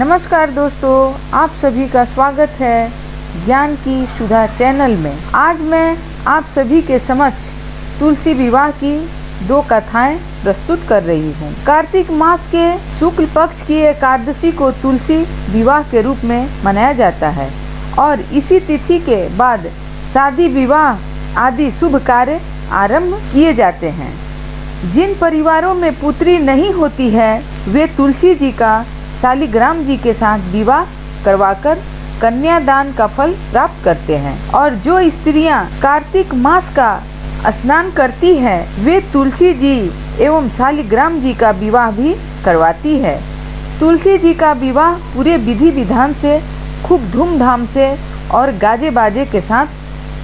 नमस्कार दोस्तों, आप सभी का स्वागत है ज्ञान की सुधा चैनल में। आज मैं आप सभी के समक्ष तुलसी विवाह की 2 कथाएं प्रस्तुत कर रही हूं। कार्तिक मास के शुक्ल पक्ष की एकादशी को तुलसी विवाह के रूप में मनाया जाता है और इसी तिथि के बाद शादी विवाह आदि शुभ कार्य आरंभ किए जाते हैं। जिन परिवारों में पुत्री नहीं होती है वे तुलसी जी का शालिग्राम जी के साथ विवाह करवाकर कन्यादान का फल प्राप्त करते हैं और जो स्त्रियां कार्तिक मास का स्नान करती हैं वे तुलसी जी एवं शालिग्राम जी का विवाह भी करवाती है। तुलसी जी का विवाह पूरे विधि विधान से खूब धूमधाम से और गाजे बाजे के साथ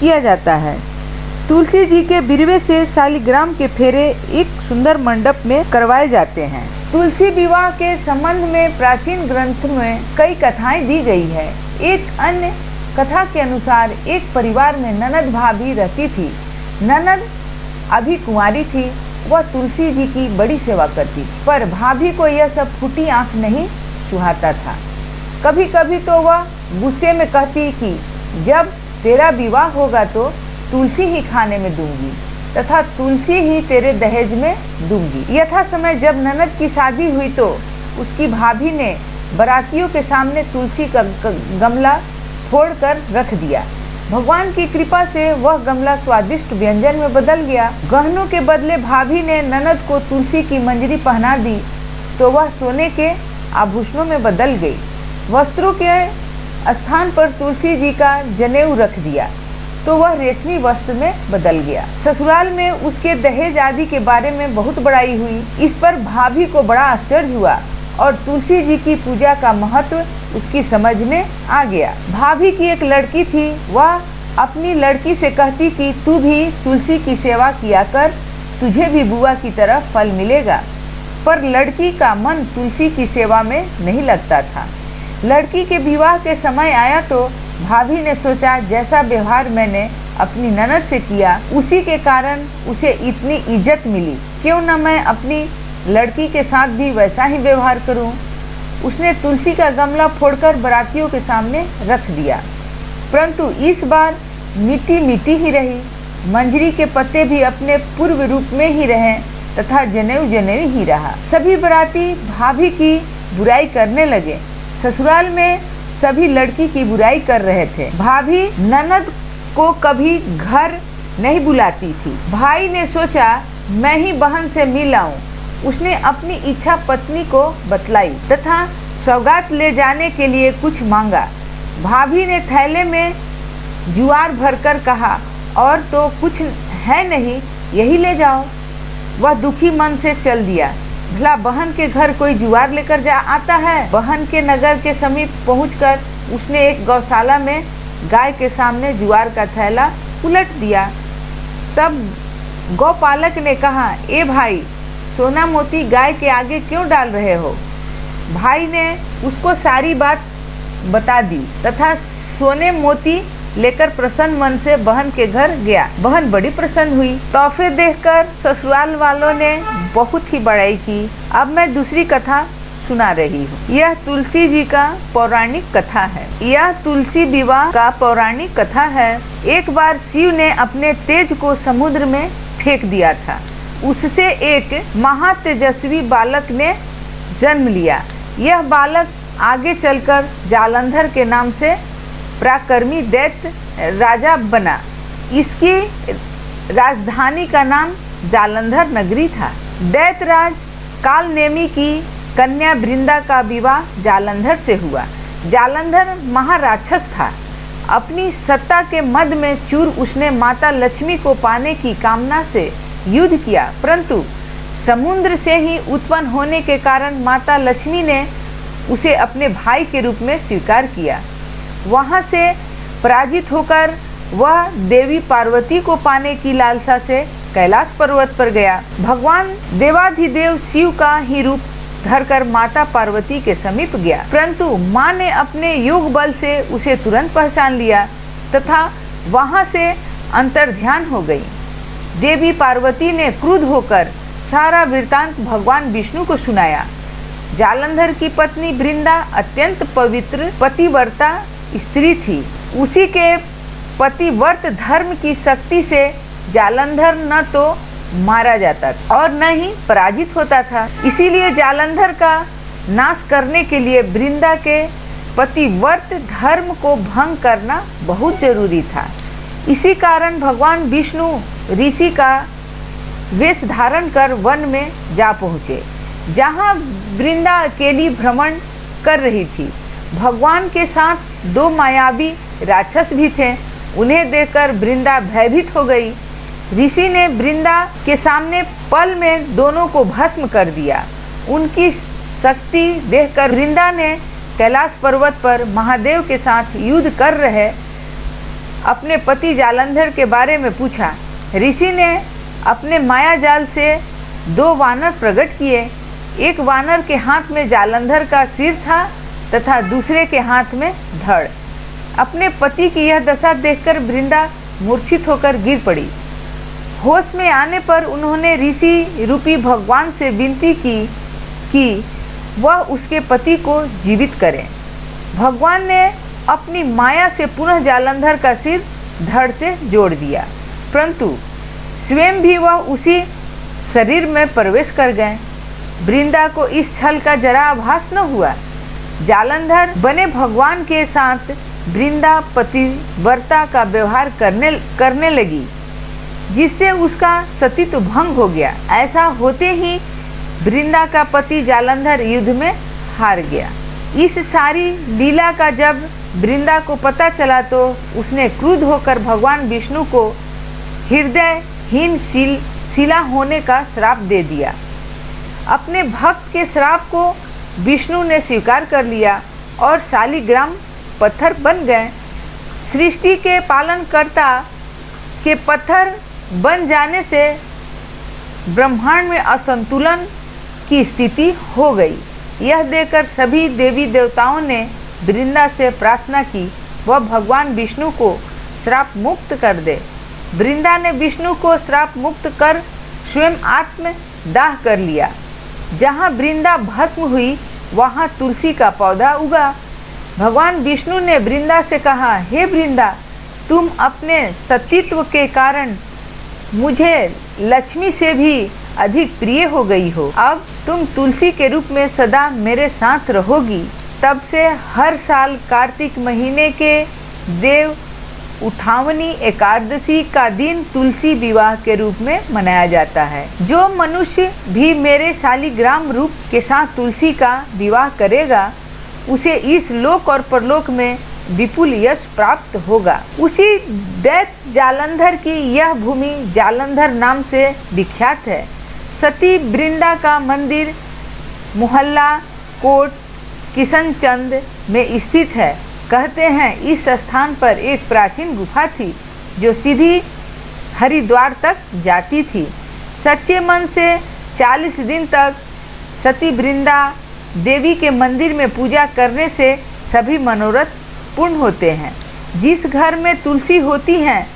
किया जाता है। तुलसी जी के बिरवे से शालिग्राम के फेरे एक सुंदर मंडप में करवाए जाते हैं। तुलसी विवाह के संबंध में प्राचीन ग्रंथ में कई कथाएं दी गई है। एक अन्य कथा के अनुसार एक परिवार में ननद भाभी रहती थी। ननद अभी कुंवारी थी, वह तुलसी जी की बड़ी सेवा करती थी, पर भाभी को यह सब फूटी आंख नहीं सुहाता था। कभी कभी तो वह गुस्से में कहती कि जब तेरा विवाह होगा तो तुलसी ही खाने में दूंगी तथा तुलसी ही तेरे दहेज में दूंगी। यथा समय जब ननद की शादी हुई तो उसकी भाभी ने बारातियों के सामने तुलसी का गमला फोड़कर रख दिया। भगवान की कृपा से वह गमला स्वादिष्ट व्यंजन में बदल गया। गहनों के बदले भाभी ने ननद को तुलसी की मंजरी पहना दी तो वह सोने के आभूषणों में बदल गई। वस्त्रों के स्थान पर तुलसी जी का जनेऊ रख दिया तो वह रेशमी वस्त्र में बदल गया। ससुराल में उसके दहेज आदि के बारे में बहुत बड़ाई हुई। इस पर भाभी को बड़ा आश्चर्य हुआ और तुलसी जी की पूजा का महत्व उसकी समझ में आ गया। भाभी की एक लड़की थी, वह अपनी लड़की से कहती कि तू भी तुलसी की सेवा किया कर, तुझे भी बुआ की तरह फल मिलेगा। पर लड़की का मन तुलसी की सेवा में नहीं लगता था। लड़की के विवाह के समय आया तो भाभी ने सोचा जैसा व्यवहार मैंने अपनी ननद से किया उसी के कारण उसे इतनी इज्जत मिली, क्यों न मैं अपनी लड़की के साथ भी वैसा ही व्यवहार करूं। उसने तुलसी का गमला फोड़कर बारातियों के सामने रख दिया, परंतु इस बार मिट्टी मिट्टी ही रही। मंजरी के पत्ते भी अपने पूर्व रूप में ही रहे तथा जनेऊ जनेऊ ही रहा। सभी बाराती भाभी की बुराई करने लगे। ससुराल में सभी लड़की की बुराई कर रहे थे। भाभी ननद को कभी घर नहीं बुलाती थी। भाई ने सोचा मैं ही बहन से मिल आऊं। उसने अपनी इच्छा पत्नी को बतलाई तथा सौगात ले जाने के लिए कुछ मांगा। भाभी ने थैले में जुआर भरकर कहा और तो कुछ है नहीं, यही ले जाओ। वह दुखी मन से चल दिया। भला बहन के घर कोई जुआर लेकर जा आता है। बहन के नगर के समीप पहुंचकर उसने एक गौशाला में गाय के सामने जुआर का थैला उलट दिया। तब गौपालक ने कहा, ए भाई, सोना मोती गाय के आगे क्यों डाल रहे हो? भाई ने उसको सारी बात बता दी तथा सोने मोती लेकर प्रसन्न मन से बहन के घर गया। बहन बड़ी प्रसन्न हुई। तोहफे देखकर ससुराल वालों ने बहुत ही बड़ाई की। अब मैं दूसरी कथा सुना रही हूँ। यह तुलसी जी का पौराणिक कथा है। यह तुलसी विवाह का पौराणिक कथा है। एक बार शिव ने अपने तेज को समुद्र में फेंक दिया था। उससे एक महातेजस्वी बालक ने जन्म लिया। यह बालक आगे चलकर जालंधर के नाम से पराक्रमी दैत्य राजा बना। इसकी राजधानी का नाम जालंधर नगरी था। दैत्यराज कालनेमी की कन्या वृंदा का विवाह जालंधर से हुआ। जालंधर महाराक्षस था। अपनी सत्ता के मद में चूर उसने माता लक्ष्मी को पाने की कामना से युद्ध किया, परंतु समुद्र से ही उत्पन्न होने के कारण माता लक्ष्मी ने उसे अपने भाई के रूप में स्वीकार किया। वहां से पराजित होकर वह देवी पार्वती को पाने की लालसा से कैलाश पर्वत पर गया। भगवान देवाधिदेव शिव का ही रूप धरकर माता पार्वती के समीप गया, परंतु मां ने अपने योग बल से उसे तुरंत पहचान लिया तथा वहां से अंतर्ध्यान हो गई। देवी पार्वती ने क्रुद्ध होकर सारा वृत्तांत भगवान विष्णु को सुनाया। जालंधर की पत्नी वृंदा अत्यंत पवित्र पतिव्रता स्त्री थी। उसी के पतिव्रत धर्म की शक्ति से जालंधर न तो मारा जाता और न ही पराजित होता था। इसीलिए जालंधर का नाश करने के लिए वृंदा के पतिव्रत धर्म को भंग करना बहुत जरूरी था। इसी कारण भगवान विष्णु ऋषि का वेश धारण कर वन में जा पहुँचे, जहाँ वृंदा अकेली भ्रमण कर रही थी। भगवान के साथ 2 मायावी राक्षस भी थे। उन्हें देखकर वृंदा भयभीत हो गई। ऋषि ने वृंदा के सामने पल में दोनों को भस्म कर दिया। उनकी शक्ति देखकर वृंदा ने कैलाश पर्वत पर महादेव के साथ युद्ध कर रहे अपने पति जालंधर के बारे में पूछा। ऋषि ने अपने माया जाल से 2 वानर प्रकट किए। एक वानर के हाथ में जालंधर का सिर था तथा दूसरे के हाथ में धड़। अपने पति की यह दशा देखकर वृंदा मूर्छित होकर गिर पड़ी। होश में आने पर उन्होंने ऋषि रूपी भगवान से विनती की कि वह उसके पति को जीवित करें। भगवान ने अपनी माया से पुनः जालंधर का सिर धड़ से जोड़ दिया, परंतु स्वयं भी वह उसी शरीर में प्रवेश कर गए। वृंदा को इस छल का जरा आभास न हुआ। जालंधर बने भगवान के साथ वृंदा पतिव्रता का व्यवहार करने लगी, जिससे उसका सतीत्व भंग हो गया। ऐसा होते ही वृंदा का पति जालंधर युद्ध में हार गया। इस सारी लीला का जब वृंदा को पता चला तो उसने क्रुद्ध होकर भगवान विष्णु को हृदयहीन शिला होने का श्राप दे दिया। अपने भक्त के श्राप को विष्णु ने स्वीकार कर लिया और शालिग्राम पत्थर बन गए। सृष्टि के पालनकर्ता के पत्थर बन जाने से ब्रह्मांड में असंतुलन की स्थिति हो गई। यह देखकर सभी देवी देवताओं ने वृंदा से प्रार्थना की वह भगवान विष्णु को श्राप मुक्त कर दे। वृंदा ने विष्णु को श्राप मुक्त कर स्वयं आत्म दाह कर लिया। जहाँ वृंदा भस्म हुई वहाँ तुलसी का पौधा उगा। भगवान विष्णु ने वृंदा से कहा, हे वृंदा, तुम अपने सतीत्व के कारण मुझे लक्ष्मी से भी अधिक प्रिय हो गई हो। अब तुम तुलसी के रूप में सदा मेरे साथ रहोगी। तब से हर साल कार्तिक महीने के देव उठावनी एकादशी का दिन तुलसी विवाह के रूप में मनाया जाता है। जो मनुष्य भी मेरे शालिग्राम रूप के साथ तुलसी का विवाह करेगा उसे इस लोक और परलोक में विपुल यश प्राप्त होगा। उसी दैत्य जालंधर की यह भूमि जालंधर नाम से विख्यात है। सती वृंदा का मंदिर मोहल्ला कोट किशनचंद में स्थित है। कहते हैं इस स्थान पर एक प्राचीन गुफा थी जो सीधी हरिद्वार तक जाती थी। सच्चे मन से 40 दिन तक सती वृंदा देवी के मंदिर में पूजा करने से सभी मनोरथ पूर्ण होते हैं। जिस घर में तुलसी होती है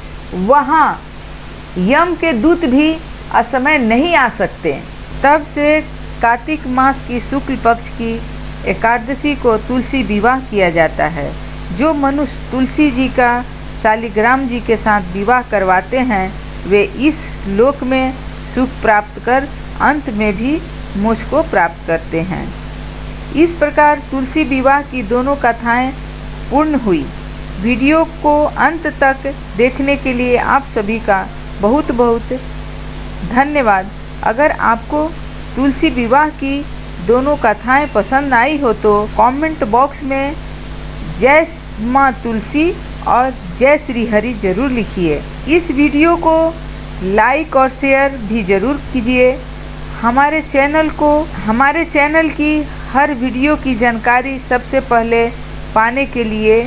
वहाँ यम के दूत भी असमय नहीं आ सकते। तब से कार्तिक मास की शुक्ल पक्ष की एकादशी को तुलसी विवाह किया जाता है। जो मनुष्य तुलसी जी का शालिग्राम जी के साथ विवाह करवाते हैं वे इस लोक में सुख प्राप्त कर अंत में भी मोक्ष को प्राप्त करते हैं। इस प्रकार तुलसी विवाह की दोनों कथाएं पूर्ण हुई। वीडियो को अंत तक देखने के लिए आप सभी का बहुत बहुत धन्यवाद। अगर आपको तुलसी विवाह की दोनों कथाएं पसंद आई हो तो कमेंट बॉक्स में जय माँ तुलसी और जय श्री हरि जरूर लिखिए। इस वीडियो को लाइक और शेयर भी जरूर कीजिए। हमारे चैनल की हर वीडियो की जानकारी सबसे पहले पाने के लिए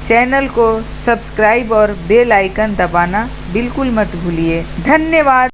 चैनल को सब्सक्राइब और बेल आइकन दबाना बिल्कुल मत भूलिए। धन्यवाद।